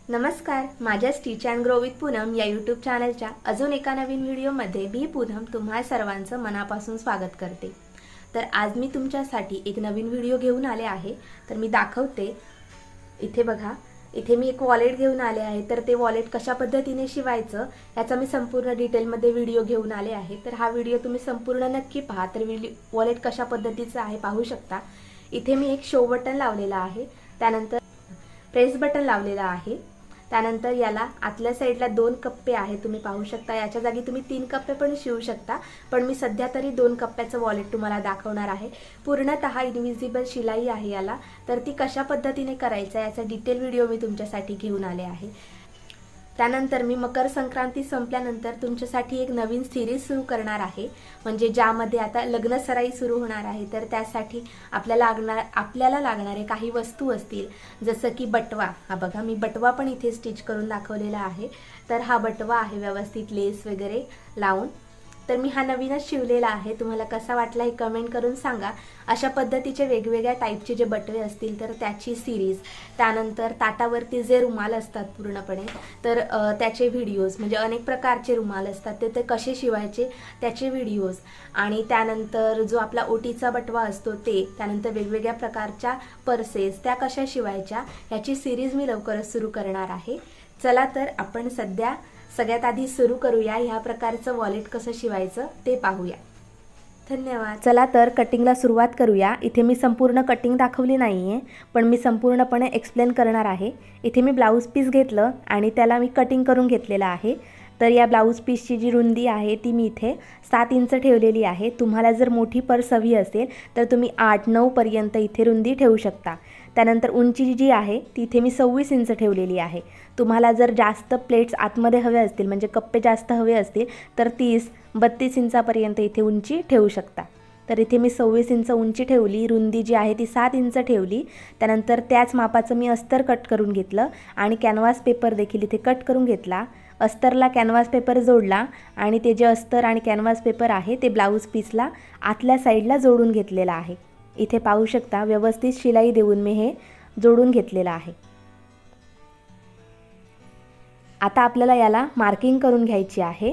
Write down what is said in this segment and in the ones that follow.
नमस्कार, माझ्या stitch and grow with Poonam या यूट्यूब चॅनलच्या अजून एका नवीन व्हिडिओमध्ये मी पूनम तुम्हा सर्वांचं मनापासून स्वागत करते। तर आज मी तुमच्यासाठी एक नवीन व्हिडिओ घेऊन आले आहे। तर मी दाखवते, इथे बघा, इथे मी एक वॉलेट घेऊन आले आहे। तर ते वॉलेट कशा पद्धतीने शिवायचं याचा मी संपूर्ण डिटेलमध्ये व्हिडिओ घेऊन आले आहे। तर हा व्हिडिओ तुम्ही संपूर्ण नक्की पहा। तर वॉलेट कशा पद्धतीचं आहे पाहू शकता। इथे मी एक शो बटन लावलेला आहे, त्यानंतर प्रेस बटन लावलेला आहे, त्यानंतर याला आतल्या साईडला 2 कप्पे आहेत, तुम्ही पाहू शकता। याच्या जागी तुम्ही 3 कप्पे पण शिवू शकता, पण मी सध्या तरी 2 कप्प्याचं वॉलेट तुम्हाला दाखवणार आहे। पूर्णतः इनविजिबल शिलाई आहे याला। तर ती कशा पद्धतीने करायचं याचा डिटेल व्हिडिओ मी तुमच्यासाठी घेऊन आले आहे। त्यानंतर मी मकर संक्रांती संपल्यानंतर तुमच्यासाठी एक नवीन सिरीज सुरू करणार आहे, म्हणजे ज्यामध्ये आता लग्न सराई सुरू होणार आहे। तर त्यासाठी आपल्याला लागणारे काही वस्तू असतील, जसं की बटवा। हा बघा, मी बटवा पण इथे स्टिच करून दाखवलेला आहे। तर हा बटवा आहे व्यवस्थित लेस वगैरे लावून। तर मी हा नवीनच शिवलेला आहे, तुम्हाला कसा वाटला हे कमेंट करून सांगा। अशा पद्धतीचे वेगवेगळ्या टाईपचे जे बटवे असतील तर त्याची सिरीज, त्यानंतर ताटावरती जे रुमाल असतात पूर्णपणे, तर त्याचे व्हिडिओज, म्हणजे अनेक प्रकारचे रुमाल असतात ते कसे शिवायचे त्याचे व्हिडिओज, आणि त्यानंतर जो आपला ओटीचा बटवा असतो ते, त्यानंतर वेगवेगळ्या प्रकारच्या पर्सेस त्या कशा शिवायच्या याची सिरीज मी लवकरच सुरू करणार आहे। चला तर आपण सगळ्यात आधी सुरू करूया ह्या प्रकारचं वॉलेट कसं शिवायचं ते पाहूया। धन्यवाद। चला तर कटिंगला सुरुवात करूया। इथे मी संपूर्ण कटिंग दाखवली नाहीये, पण मी संपूर्णपणे एक्सप्लेन करणार आहे। इथे मी ब्लाऊज पीस घेतलं आणि त्याला मी कटिंग करून घेतलेला आहे। तर या ब्लाऊज पीसची जी रुंदी आहे ती मी इथे 7 इंच ठेवलेली आहे। तुम्हाला जर मोठी पर्स हवी असेल तर तुम्ही 8-9 पर्यंत इथे रुंदी ठेवू शकता। त्यानंतर उंची जी आहे ती इथे मी 26 इंच ठेवलेली आहे। तुम्हाला जर जास्त प्लेट्स आतमध्ये हवे असतील, म्हणजे कप्पे जास्त हवे असतील, तर 30-32 इंचापर्यंत इथे उंची ठेवू शकता। तर इथे मी 26 इंच उंची ठेवली, रुंदी जी आहे ती 7 इंच ठेवली। त्यानंतर त्याच मापाचं मी अस्तर कट करून घेतलं आणि कॅनव्हास पेपर देखील इथे कट करून घेतला। अस्तरला कॅनव्हास पेपर जोडला आणि ते जे अस्तर आणि कॅनव्हास पेपर आहे ते ब्लाऊज पीसला आतल्या साईडला जोडून घेतलेला आहे। इथे पाहू शकता, व्यवस्थित शिलाई देऊन मी हे जोडून घेतलेलं आहे। आता आपल्याला याला मार्किंग करून घ्यायची आहे।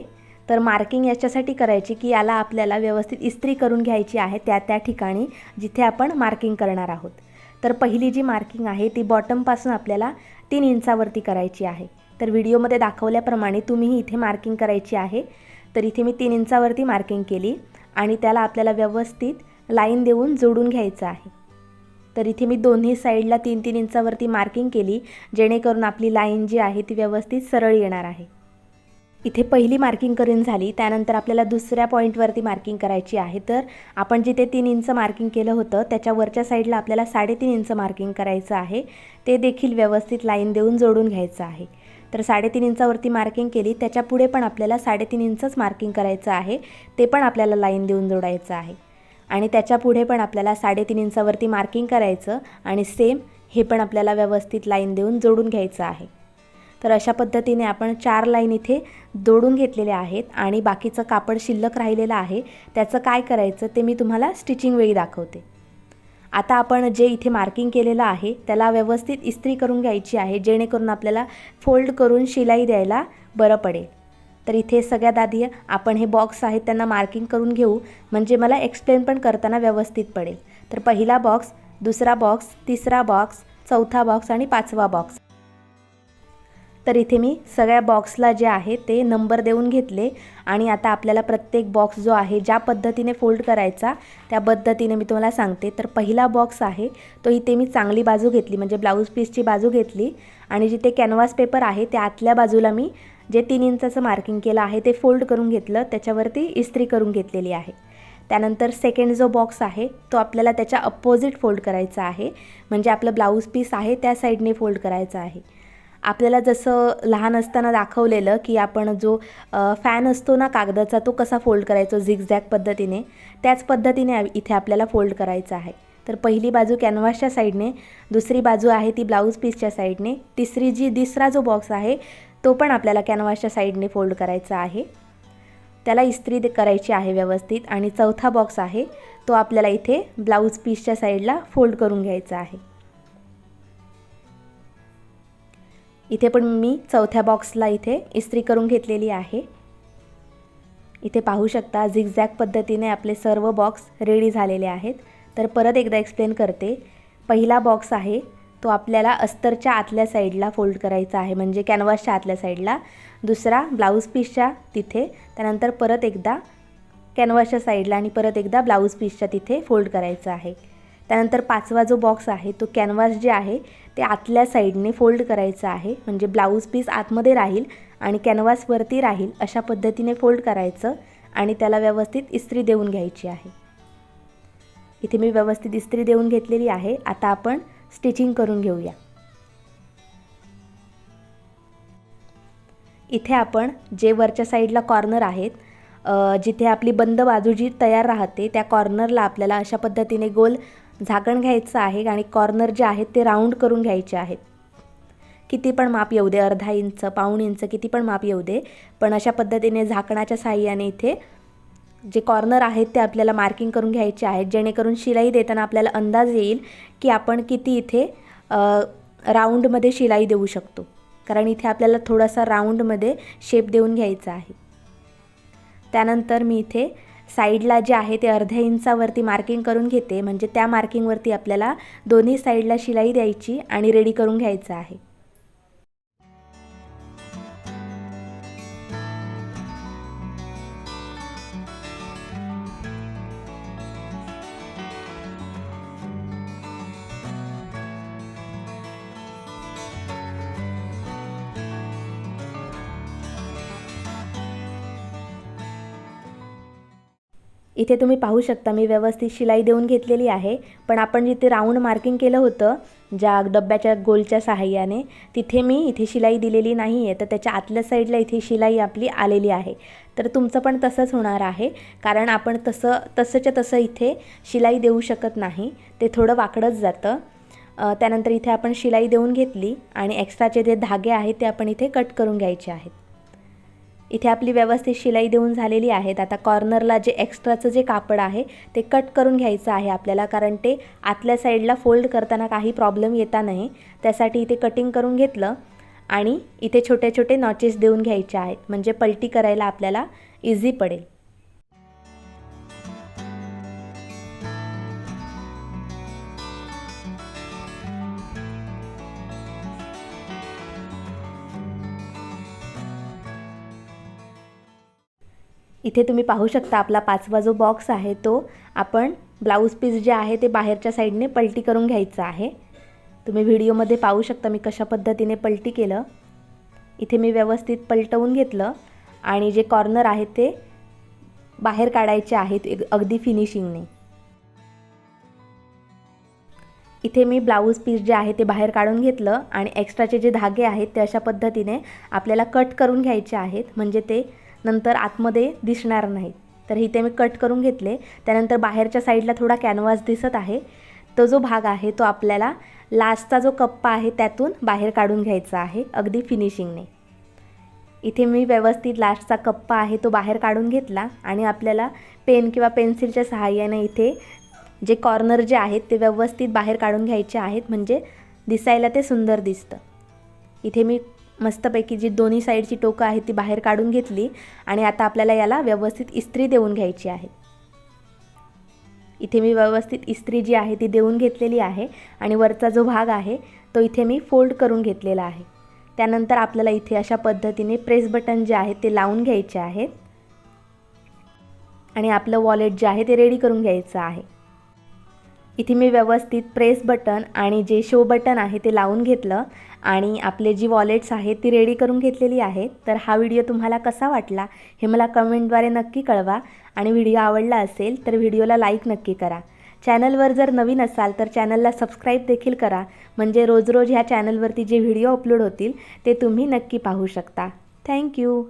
तर मार्किंग याच्यासाठी करायची की याला आपल्याला व्यवस्थित इस्त्री करून घ्यायची आहे त्या ठिकाणी जिथे आपण मार्किंग करणार आहोत। तर पहिली जी मार्किंग आहे ती बॉटमपासून आपल्याला 3 इंचावरती करायची आहे। तर व्हिडिओमध्ये दाखवल्याप्रमाणे तुम्हीही इथे मार्किंग करायची आहे। तर इथे मी 3 इंचावरती मार्किंग केली आणि त्याला आपल्याला व्यवस्थित लाईन देऊन जोडून घ्यायचं आहे। तर इथे मी दोन्ही साईडला 3-3 इंचावरती मार्किंग केली, जेणेकरून आपली लाईन जी आहे ती व्यवस्थित सरळ येणार आहे। इथे पहिली मार्किंग करून झाली, त्यानंतर आपल्याला दुसऱ्या पॉईंटवरती मार्किंग करायची आहे। तर आपण जिथे 3 इंच मार्किंग केलं होतं त्याच्या वरच्या साईडला आपल्याला 3.5 इंच मार्किंग करायचं आहे। ते देखील व्यवस्थित लाईन देऊन जोडून घ्यायचं आहे। तर 3.5 इंचावरती मार्किंग केली, त्याच्या पुढे पण आपल्याला 3.5 इंचच मार्किंग करायचं आहे, ते पण आपल्याला लाईन देऊन जोडायचं आहे। आणि त्याच्या पुढे पण आपल्याला 3.5 इंचावरती मार्किंग करायचं आणि सेम हे पण आपल्याला व्यवस्थित लाईन देऊन जोडून घ्यायचं आहे। तर अशा पद्धतीने आपण 4 लाईन इथे जोडून घेतलेल्या आहेत आणि बाकीचं कापड शिल्लक राहिलेलं आहे, त्याचं काय करायचं ते मी तुम्हाला स्टिचिंग वेळी दाखवते। आता आपण जे इथे मार्किंग केलेलं आहे त्याला व्यवस्थित इस्त्री करून घ्यायची आहे, जेणेकरून आपल्याला फोल्ड करून शिलाई द्यायला बरं पडेल। तर इथे सगळ्यात आधी आपण हे बॉक्स आहेत त्यांना मार्किंग करून घेऊ, म्हणजे मला एक्सप्लेन पण करताना व्यवस्थित पडेल। तर पहिला बॉक्स, दुसरा बॉक्स, तिसरा बॉक्स, चौथा बॉक्स आणि 5वा बॉक्स। तर इथे मी सगळ्या बॉक्सला जे आहे ते नंबर देऊन घेतले आणि आता आपल्याला प्रत्येक बॉक्स जो आहे ज्या पद्धतीने फोल्ड करायचा त्या पद्धतीने मी तुम्हाला सांगते। तर पहिला बॉक्स आहे तो इथे मी चांगली बाजू घेतली, म्हणजे ब्लाऊज पीसची बाजू घेतली आणि जिथे कॅनव्हास पेपर आहे त्या आतल्या बाजूला मी जे 3 इंचाचं मार्किंग केलं आहे ते फोल्ड करून घेतलं, त्याच्यावरती इस्त्री करून घेतलेली आहे। त्यानंतर सेकंड जो बॉक्स आहे तो आपल्याला त्याच्या अपोजिट फोल्ड करायचा आहे, म्हणजे आपलं ब्लाऊज पीस आहे त्या साईडने फोल्ड करायचं आहे। आपल्याला जसं लहान असताना दाखवलेलं की आपण जो फॅन असतो ना कागदाचा, तो कसा फोल्ड करायचो झिगझॅग पद्धतीने, त्याच पद्धतीने इथे आपल्याला फोल्ड करायचं आहे। तर पहिली बाजू कॅनव्हासच्या साईडने, दुसरी बाजू आहे ती ब्लाऊज पीसच्या साईडने, तिसरा जो बॉक्स आहे तो पण आपल्याला कॅनव्हासच्या साईडने फोल्ड करायचा आहे, त्याला इस्त्री करायची आहे व्यवस्थित। आणि चौथा बॉक्स आहे तो आपल्याला इथे ब्लाऊज पीसच्या साईडला फोल्ड करून घ्यायचा आहे। इथे पण मी चौथ्या बॉक्सला इथे इस्त्री करून घेतलेली आहे। इथे पाहू शकता झिगझॅग पद्धतीने आपले सर्व बॉक्स रेडी झालेले आहेत। तर परत एकदा एक्सप्लेन करते। पहिला बॉक्स आहे तो आपल्याला अस्तरच्या आतल्या साईडला फोल्ड करायचा आहे, म्हणजे कॅनव्हासच्या आतल्या साईडला। दुसरा ब्लाऊज पीसच्या तिथे, त्यानंतर परत एकदा कॅनव्हासच्या साईडला आणि परत एकदा ब्लाऊज पीसच्या तिथे फोल्ड करायचा आहे। त्यानंतर पाचवा जो बॉक्स आहे तो कॅनव्हास जे आहे ते आतल्या साईडने फोल्ड करायचा आहे, म्हणजे ब्लाऊज पीस आतमध्ये राहील आणि कॅनव्हास वरती राहील अशा पद्धतीने फोल्ड करायचं आणि त्याला व्यवस्थित इस्त्री देऊन घ्यायची आहे। इथे मी व्यवस्थित इस्त्री देऊन घेतलेली आहे। आता आपण स्टिचिंग करून घेऊया। इथे आपण जे वरच्या साईडला कॉर्नर आहेत, जिथे आपली बंद बाजू जी तयार राहते त्या कॉर्नरला आपल्याला अशा पद्धतीने गोल झाकण घ्यायचं आहे आणि कॉर्नर जे आहेत ते राऊंड करून घ्यायचे आहेत। किती पण माप येऊ दे, अर्धा इंच, पाऊण इंच, किती पण माप येऊ दे, पण अशा पद्धतीने झाकणाच्या साहाय्याने इथे जे कॉर्नर आहेत ते आपल्याला मार्किंग करून घ्यायचे आहेत, जेणेकरून शिलाई देताना आपल्याला अंदाज येईल की आपण किती इथे राऊंडमध्ये शिलाई देऊ शकतो, कारण इथे आपल्याला थोडासा राऊंडमध्ये शेप देऊन घ्यायचा आहे। त्यानंतर मी इथे साईडला जे आहे ते अर्ध्या इंचावरती मार्किंग करून घेते, म्हणजे त्या मार्किंगवरती आपल्याला दोन्ही साईडला शिलाई द्यायची आणि रेडी करून घ्यायचं आहे। इथे तुम्ही पाहू शकता मी व्यवस्थित शिलाई देऊन घेतलेली आहे, पण आपण जिथे राऊंड मार्किंग केलं होतं ज्या डब्याच्या गोलच्या सहाय्याने, तिथे मी इथे शिलाई दिलेली नाही आहे, तर त्याच्या आतल्या साईडला इथे शिलाई आपली आलेली आहे। तर तुमचं पण तसंच होणार आहे, कारण आपण तसंच्या तसं इथे शिलाई देऊ शकत नाही, ते थोडं वाकडंच जातं। त्यानंतर इथे आपण शिलाई देऊन घेतली आणि एक्स्ट्राचे जे धागे आहेत ते आपण इथे कट करून घ्यायचे आहेत। इथे आपली व्यवस्थित शिलाई देऊन झालेली आहेत। आता कॉर्नरला जे एक्स्ट्राचं जे कापड आहे ते कट करून घ्यायचं आहे आपल्याला, कारण ते आतल्या साईडला फोल्ड करताना काही प्रॉब्लेम येता नाही, त्यासाठी इथे कटिंग करून घेतलं आणि इथे छोटे छोटे नॉचेस देऊन घ्यायचे आहेत, म्हणजे पलटी करायला आपल्याला इझी पडेल। इथे तुम्ही पाहू शकता आपला पाचवा जो बॉक्स आहे तो आपण ब्लाऊज पीस जे आहे ते बाहेरच्या साईडने पलटी करून घ्यायचं आहे। तुम्ही व्हिडिओमध्ये पाहू शकता मी कशा पद्धतीने पलटी केलं। इथे मी व्यवस्थित पलटवून घेतलं आणि जे कॉर्नर आहे ते बाहेर काढायचे आहेत अगदी फिनिशिंगने। इथे मी ब्लाऊज पीस जे आहे ते बाहेर काढून घेतलं आणि एक्स्ट्राचे जे धागे आहेत ते अशा पद्धतीने आपल्याला कट करून घ्यायचे आहेत, म्हणजे ते नंतर आतमध्ये दिसणार नाही। तर इथे मी कट करून घेतले। त्यानंतर बाहेरच्या साईडला थोडा कॅनव्हास दिसत आहे, तो जो भाग आहे तो आपल्याला लास्टचा जो कप्पा आहे त्यातून बाहेर काढून घ्यायचा आहे अगदी फिनिशिंगने। इथे मी व्यवस्थित लास्टचा कप्पा आहे तो बाहेर काढून घेतला आणि आपल्याला पेन किंवा पेन्सिलच्या सहाय्याने इथे जे कॉर्नर जे आहेत ते व्यवस्थित बाहेर काढून घ्यायचे आहेत, म्हणजे दिसायला ते सुंदर दिसतं। इथे मी मस्तपैकी जी दोन्ही साईडची टोकं आहेत ती बाहेर काढून घेतली आणि आता आपल्याला याला व्यवस्थित इस्त्री देऊन घ्यायची आहे। इथे मी व्यवस्थित इस्त्री जी आहे ती देऊन घेतलेली आहे आणि वरचा जो भाग आहे तो इथे मी फोल्ड करून घेतलेला आहे। त्यानंतर आपल्याला इथे अशा पद्धतीने प्रेस बटन जे आहेत ते लावून घ्यायचे आहेत आणि आपलं वॉलेट जे आहे ते रेडी करून घ्यायचं आहे। इथे मी व्यवस्थित प्रेस बटन आणि जे शो बटन आहे ते लावून घेतलं आणि आपले जी वॉलेट्स आहेत ती रेडी करून घेतलेली आहेत। तर हा व्हिडिओ तुम्हाला कसा वाटला हे मला कमेंटद्वारे नक्की कळवा आणि व्हिडिओ आवडला असेल तर व्हिडिओला लाईक नक्की करा। चॅनलवर जर नवीन असाल तर चॅनलला सबस्क्राईब देखील करा, म्हणजे रोज रोज ह्या चॅनलवरती जे व्हिडिओ अपलोड होतील ते तुम्ही नक्की पाहू शकता। थँक्यू।